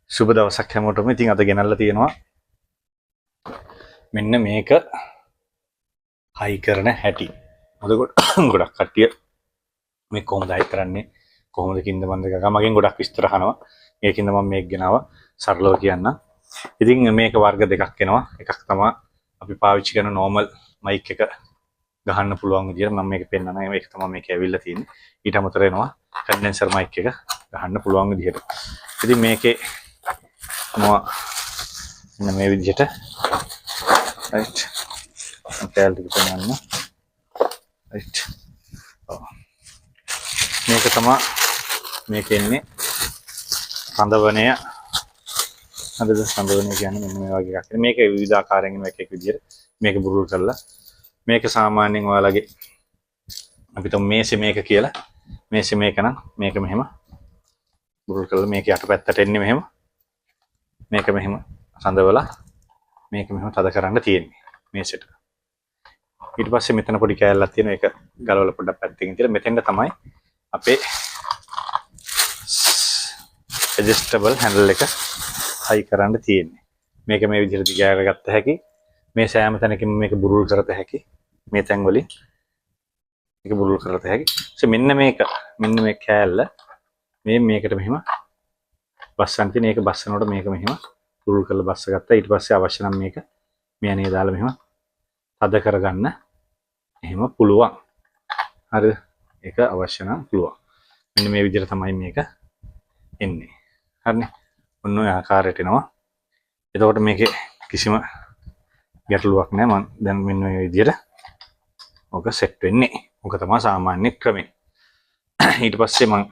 සුබ දවසක් හැමෝටම. ඉතින් අද ගෙනල්ලා තියෙනවා මෙන්න මේක හයි කරන හැටි. මොකද ගොඩක් කට්ටිය මේ කොහොමද හයි කරන්නේ, කොහොමද කින්ද මන්ද ගා මගෙන් ගොඩක් විස්තර අහනවා. මේකින්ද මම මේක ගෙනාවා සරලව කියන්න. ඉතින් මේක වර්ග දෙකක් එනවා. එකක් තමයි අපි පාවිච්චි කරන normal mic එක ගහන්න පුළුවන් විදියට මම මේක පෙන්නනවා. ඒක තමයි මේක ඇවිල්ලා තියෙන්නේ. ඊට අමතරව එනවා condenser mic එක ගහන්න පුළුවන් විදියට. ඉතින් මේකේ මෙන්න මේ විදිහට right අතල් ටික ගන්න right මේක තමයි මේක එන්නේ සඳවනය. හරිද? සඳවනය කියන්නේ මෙන්න මේ වගේ එකක්. මේක විවිධ ආකාරයෙන් මේක එක විදිහට මේක බුරුල් කරලා මේක සාමාන්‍යයෙන් ඔයාලගේ අපි තුන් මේක කියලා මේක නම් මේක මෙහෙම බුරුල් කරලා මේක යටපැත්තට එන්නේ මෙහෙම මේක මෙහෙම සඳවලා මේක මෙහෙම තද කරන්න තියෙන්නේ මේසෙට. ඊට පස්සේ මෙතන පොඩි කෑල්ලක් තියෙනවා. ඒක ගලවලා පොඩ්ඩක් පැත්තකින් තියලා මෙතෙන්ද තමයි අපේ adjustable handle එක හයි කරන්න තියෙන්නේ. මේක මේ විදිහට දිගාර ගත්ත හැකි. මේ සෑම තැනකින්ම මේක බුරුල් කරත හැකි. මේ තැන් වලින් මේක බුරුල් කරත හැකි. මෙන්න මේ කෑල්ල මේකට මෙහෙම බස්සන් තියෙන. ඒක බස්සනකොට මේක මෙහෙම පුරුල් කරලා බස්ස ගත්තා. ඊට පස්සේ අවශ්‍ය නම් මේක මේ අනේ දාලා මෙහෙම තද කරගන්න එහෙම පුළුවන්. හරිද? ඒක අවශ්‍ය නම් පුළුවන්. මෙන්න මේ විදිහට තමයි මේක එන්නේ. හරිනේ? ඔන්න ඔය ආකාරයට එනවා. එතකොට මේකේ කිසිම ගැටලුවක් නැහැ. මම දැන් මෙන්න මේ විදිහට ඔක සෙට් වෙන්නේ. ඔක තමයි සාමාන්‍ය ක්‍රමය. ඊට පස්සේ මම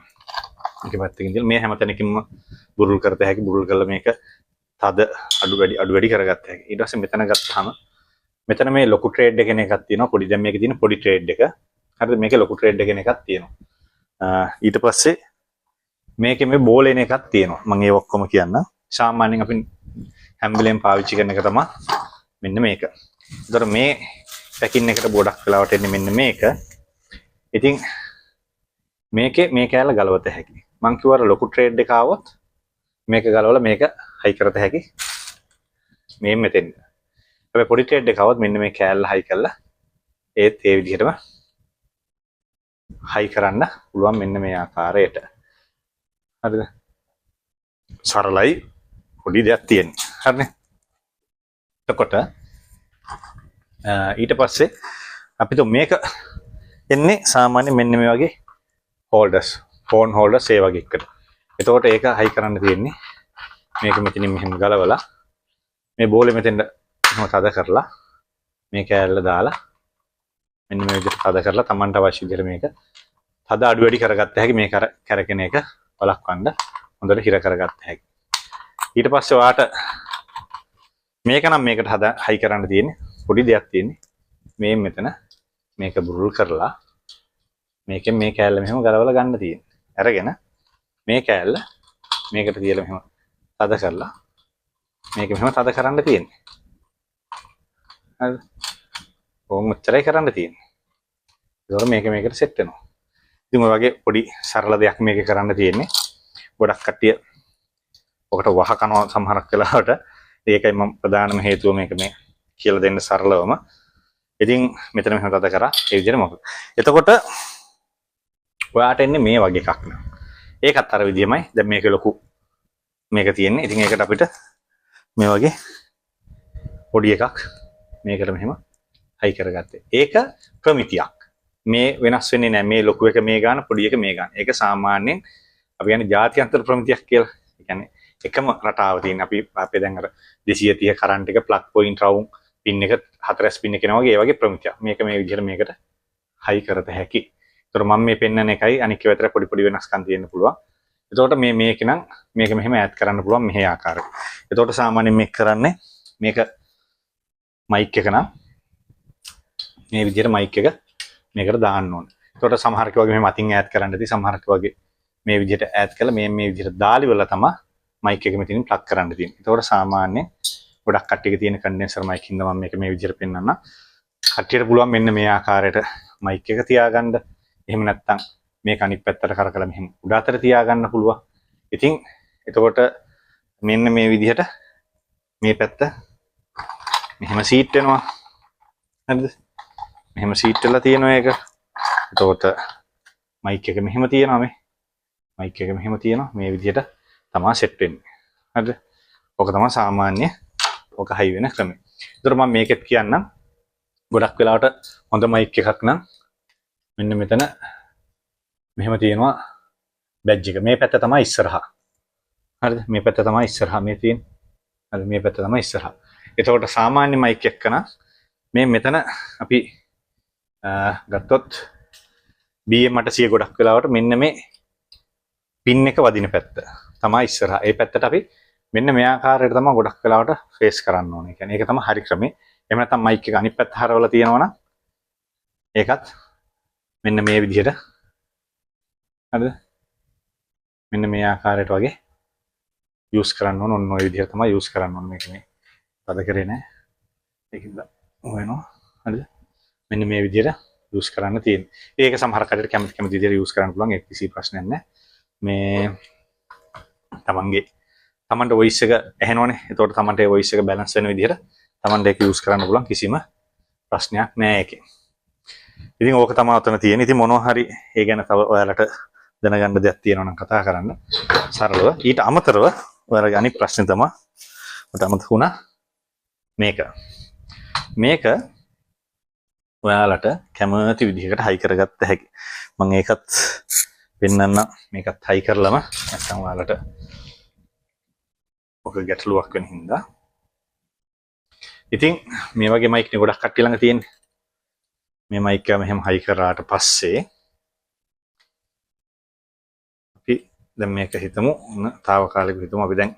මේක පැත්තකින් තියලා මේ හැම තැනකින්ම බුරුල් කරත හැකි. බුරුල් කරලා මේක තද අඩු වැඩි කරගත්ත හැකි. ඊට පස්සේ මෙතන ගත්තාම මෙතන මේ ලොකු ට්‍රේඩ් එකන එකක් තියෙනවා. පොඩි දැන් මේකේ තියෙන පොඩි ට්‍රේඩ් එක. හරිද? මේකේ ලොකු ට්‍රේඩ් එකන එකක් තියෙනවා. ඊට පස්සේ මේකේ මේ බෝල් එන එකක් තියෙනවා. මම ඒ ඔක්කොම කියන්නම්. සාමාන්‍යයෙන් අපි හැම වෙලේම පාවිච්චි කරන එක තමයි මෙන්න මේක. ඒතර මේ පැකින් එකට ගොඩක් වෙලාවට එන්නේ මෙන්න මේක. ඉතින් මේකේ මේ කෑල්ල ගලවත හැකි. මං කිව්වා ලොකු ට්‍රේඩ් එක ආවොත් මේක ගලවලා මේක හයි කරත හැකි. මේ මෙතෙන්. හැබැයි පොඩි ට්‍රේඩ් එක આવොත් මෙන්න මේ කෑල්ල හයි කරලා ඒත් ඒ විදිහටම හයි කරන්න පුළුවන් මෙන්න මේ ආකාරයට. හරිද? සරලයි පොඩි දෙයක් තියෙන්නේ. හරිනේ? එතකොට ඊට පස්සේ අපි මේක එන්නේ සාමාන්‍ය මෙන්න මේ වගේ හෝල්ඩර්ස්, ෆෝන් හෝල්ඩර්ස් ඒ වගේ එකට. එතකොට ඒක හයි කරන්න තියෙන්නේ මේක මෙතනින් මෙහෙම ගලවලා මේ බෝලේ මෙතෙන්ට එහෙම තද කරලා මේ කෑල්ල දාලා මෙන්න මේ විදිහට තද කරලා Tamanට අවශ්‍ය විදිහට මේක තද අඩු වැඩි කරගත්ත හැකි. මේ කැරකෙන එක වළක්වන්න හොඳට හිර කරගත්ත හැකි. ඊට පස්සේ ඔයාට මේක නම් මේකට හයි කරන්න තියෙන්නේ පොඩි දෙයක් තියෙන්නේ. මේ මෙතන මේක බුරුල් කරලා මේකෙන් මේ කෑල්ල මෙහෙම ගලවලා ගන්න තියෙන්නේ. අරගෙන මේ කෑල්ල මේකට තියලා මෙහෙම තද කරලා මේක මෙහෙම තද කරන්න තියෙන්නේ. හරිද? ඕම් උච්චරයි කරන්න තියෙන්නේ. ඒතකොට මේක මේකට සෙට් වෙනවා. ඉතින් ඔය වගේ පොඩි සරල දෙයක් මේක කරන්න තියෙන්නේ. ගොඩක් කට්ටිය ඔකට වහ කනවා සමහරක් වෙලාවට. ඒකයි මම ප්‍රධානම හේතුව මේක මේ කියලා දෙන්න සරලවම. ඉතින් මෙතන මෙහෙම තද කරා ඒ විදිහට මොකද. එතකොට ඔයාට එන්නේ මේ වගේ එකක් නේ. ඒකත් අර විදිහමයි. දැන් මේක ලොකු මේක තියෙන්නේ. ඉතින් ඒකට අපිට මේ වගේ පොඩි එකක් මේකට මෙහෙම හයි කරගත්තේ. ඒක ප්‍රමිතියක්. මේ වෙනස් වෙන්නේ නැහැ. මේ ලොකු එක මේ ගන්න, පොඩි එක මේ ගන්න. ඒක සාමාන්‍යයෙන් අපි කියන්නේ ජාත්‍යන්තර ප්‍රමිතියක් කියලා. ඒ කියන්නේ එකම රටාව තියෙන අපි දැන් අර 230 කරන්ට් එක ප්ලග් පොයින්ට් රවුම් පින් එක 4S පින් එක කෙනා වගේ ඒ වගේ ප්‍රමිතියක්. මේක මේ විදිහට මේකට හයි කරත හැකි. ඒතර මම මේ පෙන්නන එකයි අනික විතර පොඩි වෙනස්කම් තියෙන්න පුළුවන්. එතකොට මේක නම් මේක මෙහෙම ඈඩ් කරන්න පුළුවන් මෙහි ආකාරයට. එතකොට සාමාන්‍යයෙන් මේක කරන්නේ මේක මයික් එක නම් මේ විදිහට මයික් එක මේකට දාන්න ඕනේ. එතකොට සමහරක වගේ මෙහෙම අතින් ඈඩ් කරන්න ඇති. සමහරක වගේ මේ විදිහට ඈඩ් කරලා මේ විදිහට දාලි වල තමයි මයික් එක මෙතනින් ප්ලග් කරන්න තියෙන්නේ. එතකොට සාමාන්‍යයෙන් ගොඩක් කට්ටියක තියෙන කන්ඩෙන්සර් මයික් හින්දා මම මේක මේ විදිහට පෙන්නන්න. කට්ටියට පුළුවන් මෙන්න මේ ආකාරයට මයික් එක තියාගන්න. එහෙම නැත්නම් මේක අනිත් පැත්තට කරකලා මෙහෙම උඩ අතට තියාගන්න පුළුවන්. ඉතින් එතකොට මෙන්න මේ විදිහට මේ පැත්ත මෙහෙම සීට් වෙනවා. හරිද? මෙහෙම සීට් වෙලා තියෙනවා ඒක. එතකොට මයික් එක මෙහෙම තියෙනවා මේ. මයික් එක මෙහෙම තියෙනවා. මේ විදිහට තමයි සෙට් වෙන්නේ. හරිද? ඔක තමයි සාමාන්‍ය ඔක හයි වෙන ක්‍රමය. ඒතර මම මේකෙත් කියන්නම්. ගොඩක් වෙලාවට හොඳ මයික් එකක් නම් මෙන්න මෙතන මෙහෙම තියෙනවා බැජ් එක. මේ පැත්ත තමයි ඉස්සරහා. හරිද? මේ පැත්ත තමයි ඉස්සරහා මේ තියෙන්නේ. හරිද? මේ පැත්ත තමයි ඉස්සරහා. එතකොට සාමාන්‍ය මයික් එකක නම් මේ මෙතන අපි ගත්තොත් BM800 ගොඩක් වෙලාවට මෙන්න මේ පින් එක වදින පැත්ත තමයි ඉස්සරහා. ඒ පැත්තට අපි මෙන්න මේ ආකාරයට තමයි ගොඩක් වෙලාවට ෆේස් කරන්න ඕනේ. ඒ කියන්නේ ඒක තමයි හරි ක්‍රමය. එහෙම නැත්නම් මයික් එක අනිත් පැත්ත හරවලා තියෙනවා නම් ඒකත් මෙන්න මේ විදිහට හරිද? මෙන්න මේ ආකාරයට වගේ යූස් කරන්න ඕන. ඔන්න ඔය විදිහට තමයි යූස් කරන්න ඕන. මේක මේ පද කරේ නෑ. ඒකින්ද වෙනවා. හරිද? මෙන්න මේ විදිහට යූස් කරන්න තියෙන්නේ. ඒක සමහර කඩේට කැමති විදිහට යූස් කරන්න පුළුවන්. ඒක කිසි ප්‍රශ්නයක් නෑ. මේ තමන්ට වොයිස් එක ඇහෙනවනේ. එතකොට තමන්ට ඒ වොයිස් එක බැලන්ස් වෙන විදිහට තමන්ට ඒක යූස් කරන්න පුළුවන්. කිසිම ප්‍රශ්නයක් නෑ ඒකේ. ඉතින් ඕක තමයි ඔතන තියෙන්නේ. ඉතින් මොනවා හරි ඒ ගැන තව ඔයාලට දැනගන්න දෙයක් තියෙනවා නම් කතා කරන්න. සරලව. ඊට අමතරව ඔයාලගේ අනිත් ප්‍රශ්නේ තමයි මට අමතක වුණා මේක. මේක ඔයාලට කැමති විදිහකට හයි කරගත්ත හැකි. මම ඒකත් පෙන්නන්න මේකත් හයි කරලම නැත්නම් ඔයාලට ඔක ගැටලුවක් වෙන හින්දා. ඉතින් මේ වගේ මයික් නේ ගොඩක් කට්ටිය ළඟ තියෙන්නේ. මේ මයික් එක මෙහෙම හයි කරාට පස්සේ අපි දැන් මේක හිතමු තාවකාලිකව හිතමු අපි දැන්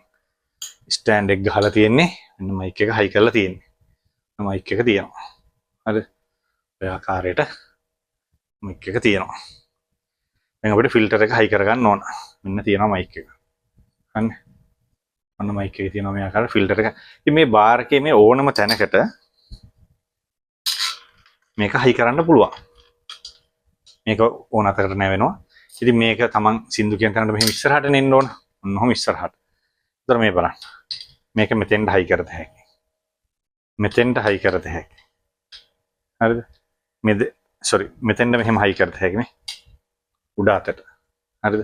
ස්ටෑන්ඩ් එක ගහලා තියෙන්නේ. මෙන්න මයික් එක හයි කරලා තියෙන්නේ. මයික් එක තියෙනවා. හරි. ඔය ආකාරයට මයික් එක තියෙනවා. දැන් අපිට ෆිල්ටර් එක හයි කරගන්න ඕන. මෙන්න තියෙනවා මයික් එක. හරි. අන්න මයික් එකේ තියෙනවා මේ ආකාරයට ෆිල්ටර් එක. ඉතින් මේ බාර් එකේ මේ ඕනම තැනකට මේක හයි කරන්න පුළුවන්. මේක ඕන අතකට නැවෙනවා. ඉතින් මේක තමන් සින්දු කියන තැනට මෙහෙම ඉස්සරහට නෙන්න ඕන. ඔන්නෝම ඉස්සරහට. ඒතර මේ බලන්න. මේක මෙතෙන්ට හයි කරත හැකියි. මෙතෙන්ට හයි කරත හැකියි. හරිද? මෙතෙන්ට මෙහෙම හයි කරත හැකියි මේ. උඩ අතට. හරිද?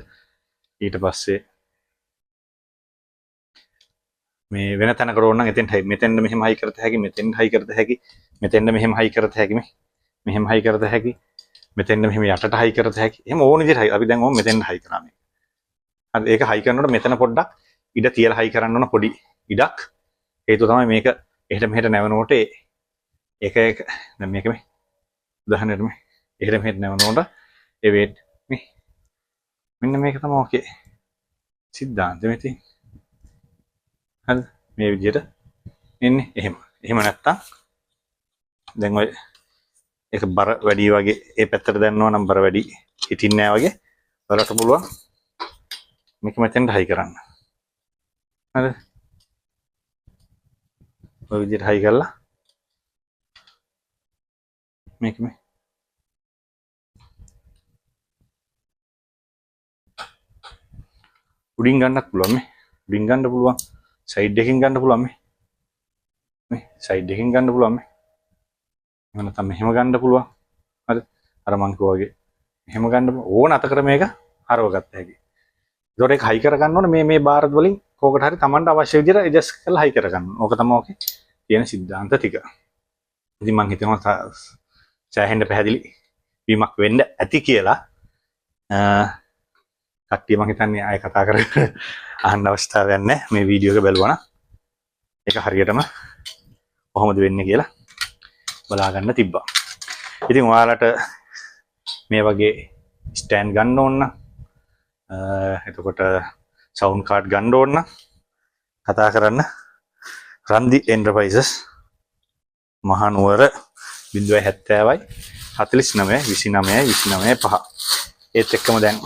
ඊට පස්සේ මේ වෙන තැනකට ඕන නම් එතෙන්ට හයි. මෙතෙන්ට මෙහෙම හයි කරත හැකියි. මෙතෙන්ට හයි කරත හැකියි. මෙතෙන්ට මෙහෙම හයි කරත හැකියි මේ. මෙහෙම හයි කරත හැකියි. මෙතෙන්ට මෙහෙම යටට හයි කරත හැකියි. එහෙම ඕන විදිහට හයි. අපි දැන් ඕම මෙතෙන්ට හයි කරා මේ. හරි ඒක හයි කරනකොට මෙතන පොඩ්ඩක් ඉඩ තියලා හයි කරන්න ඕන පොඩි ඉඩක්. හේතුව තමයි මේක එහෙට මෙහෙට නැවනකොට ඒක දැන් මේක මේ උදාහරණයක් මේ එහෙට මෙහෙට නැවනකොට ඒ වේට් මේ මෙන්න මේක තමයි ඕකේ සිද්ධාන්තෙ මේ තියෙන්නේ. හරි මේ විදිහට එන්නේ එහෙම. එහෙම නැත්තම් දැන් ඔය ඒක බර වැඩි වගේ ඒ පැත්තට දැනනවා නම් බර වැඩි හිටින්නේ නැහැ වගේ බලන්න පුළුවන් මේක මෙතෙන්ට හයි කරන්න. හරි ඔය විදිහට හයි කරලා මේක මේ උඩින් ගන්නත් පුළුවන් මේ උඩින් ගන්න පුළුවන් සයිඩ් එකකින් ගන්න පුළුවන් මේ සයිඩ් එකකින් ගන්න පුළුවන් මේ එහෙම නැත්නම් මෙහෙම ගන්න පුළුවන්. හරි අර මං කිව්වා වගේ මෙහෙම ගන්න ඕන අතකට මේක හරව ගත්ත හැකි. ඒකට ඒක හයි කර ගන්න ඕනේ මේ බාර් වලින් කෝකට හරි Tamanට අවශ්‍ය විදිහට ඇඩ්ජස්ට් කරලා හයි කර ගන්න. ඕක තමයි ඕකේ තියෙන સિદ્ધාන්ත ටික. ඉතින් මං හිතනවා සෑහෙන්න පැහැදිලි වීමක් වෙන්න ඇති කියලා. කට්ටිය මං හිතන්නේ ආයෙ කතා කරගෙන අහන්න අවස්ථාවක් නැහැ. මේ වීඩියෝ එක බලුවා නම් ඒක හරියටම කොහොමද වෙන්නේ කියලා බලා ගන්න තිබ්බා. ඉතින් ඔයාලට මේ වගේ ස්ටෑන්ඩ් ගන්න ඕන නම් එතකොට සවුන්ඩ් කාඩ් ගන්න ඕන නම් කතා කරන්න රන්දි එන්ටර්ප්‍රයිසස් මහනුවර 070යි 49 29 29 5. ඒත් එක්කම දැන්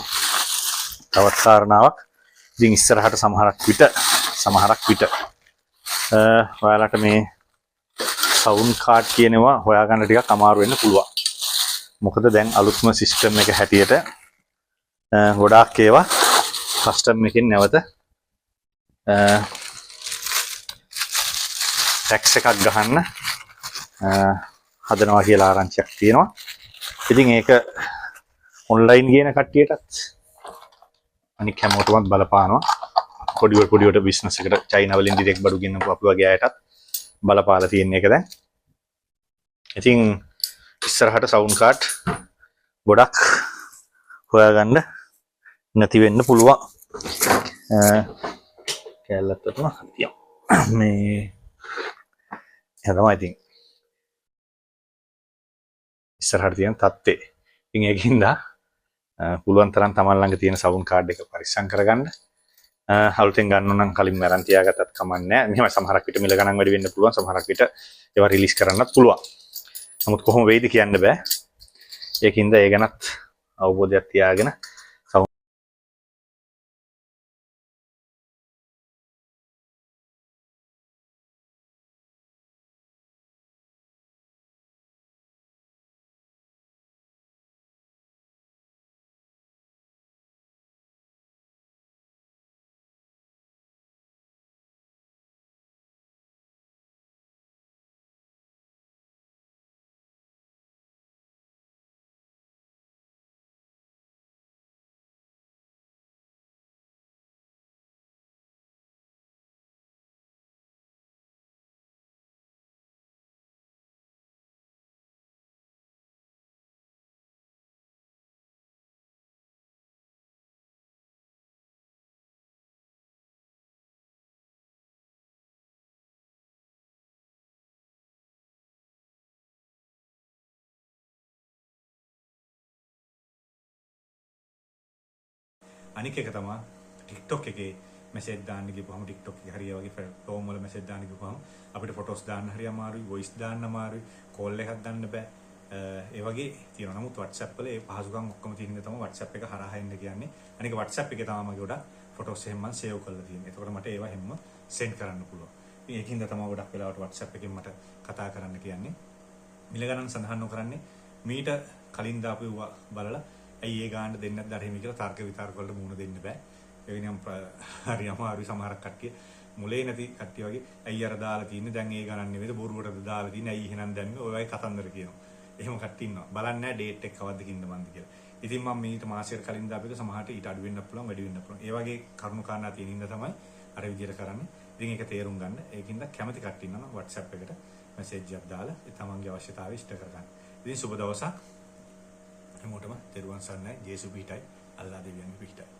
තවත් කාරණාවක් ඉතින් ඉස්සරහට සමහරක් විට ඔයාලට මේ සවුන්ඩ් කාඩ් කියනවා හොයාගන්න ටිකක් අමාරු වෙන්න පුළුවන්. මොකද දැන් අලුත්ම සිස්ටම් එක හැටියට ගොඩාක් ඒවා කස්ටම් එකෙන් නැවත ටැක්ස් එකක් ගහන්න හදනවා කියලා ආරංචියක් තියෙනවා. ඉතින් ඒක ඔන්ලයින් ගේන කට්ටියටත් අනික හැමෝටම බලපානවා. පොඩිවට බිස්නස් එකට චයිනා වලින් ඩිරෙක්ට් බඩු ගෙන්නපු අපි වගේ අයටත් බලපාලා තියෙන එක දැන්. ඉතින් ඉස්සරහට සවුන්ඩ් කාඩ් ගොඩක් හොයාගන්න නැති වෙන්න පුළුවන්. කැලලත්තටම තියමු. මේ තමයි ඉතින් ඉස්සරහට තියෙන තත්ත්වය. ඉතින් ඒකින්ද පුළුවන් තරම් තමන් ළඟ තියෙන සවුන්ඩ් කාඩ් එක පරිස්සම් කරගන්න. අලුතෙන් ගන්න නම් කලින් මරන් තියාගත්තත් කමක් නැහැ. මෙහෙම සමහරක් විට මිල ගණන් වැඩි වෙන්න පුළුවන්. සමහරක් විට ඒවා රිලීස් කරන්නත් පුළුවන්. නමුත් කොහොම වෙයිද කියන්න බෑ. ඒකින්ද ඒ ගැනත් අවබෝධයක් තියාගෙන අනික එක තමයි TikTok එකේ මැසේජ් දාන්න ගිහපුවම TikTok එකේ හරිය වගේ ෆෝම් වල මැසේජ් දාන්න ගිහපුවම අපිට ෆොටෝස් දාන්න හරිය අමාරුයි, වොයිස් දාන්න අමාරුයි, කෝල් එකක් දාන්න බෑ. ඒ වගේ තියෙනවා. නමුත් WhatsApp වල ඒ පහසුකම් ඔක්කොම තියෙන හින්දා තමයි WhatsApp එක හරහා එන්න කියන්නේ. අනික WhatsApp එකේ තමයි මගේ ගොඩක් ෆොටෝස් එහෙම මම සේව් කරලා තියෙන්නේ. ඒකෝර මට ඒවා හැමම සෙන්ඩ් කරන්න පුළුවන්. ඉතින් ඒකින්ද තමයි ගොඩක් වෙලාවට WhatsApp එකෙන් මට කතා කරන්න කියන්නේ. මිල ගණන් සඳහන් නොකරන්නේ මීට කලින් දාපුවා බලලා ඇයි ඒ ගාන්න දෙන්නේ නැද්ද අර හිමි කියලා තර්ක විතර්ක වලට මුහුණ දෙන්න බෑ. ඒ වෙනම් හරි අමාරුයි සමහරක් කට්ටිය මුලේ නැති කට්ටිය වගේ ඇයි අර දාලා තින්නේ දැන් ඒ ගණන් නෙවෙයිද බොරුවටද දාලා තින්නේ ඇයි එහෙනම් දැන්නේ ඔය වගේ කතන්දර කියනවා. එහෙම කට්ටිය ඉන්නවා. බලන්නේ නැහැ ඩේට් එක කවද්ද කින්ද මන්ද කියලා. ඉතින් මම මීට මාසයකට කලින් දාපු එක සමහරට ඊට අඩු වෙන්නත් පුළුවන් වැඩි වෙන්නත් පුළුවන්. ඒ වගේ කරුණු කාරණා තියෙන හින්දා තමයි අර විදියට කරන්නේ. ඉතින් ඒක තේරුම් ගන්න. ඒකින්ද කැමති කට්ටිය ඉන්නවා WhatsApp එකට මැසේජ් එකක් දාලා ඒ තමන්ගේ අවශ්‍යතාවය ඉෂ්ට කරගන්න. ඉතින් සුබ දවසක්. හැමෝටම තෙරුවන් සරණයි. ජේසු පිහිටයි. අල්ලා දෙවියන්ගේ පිහිටයි.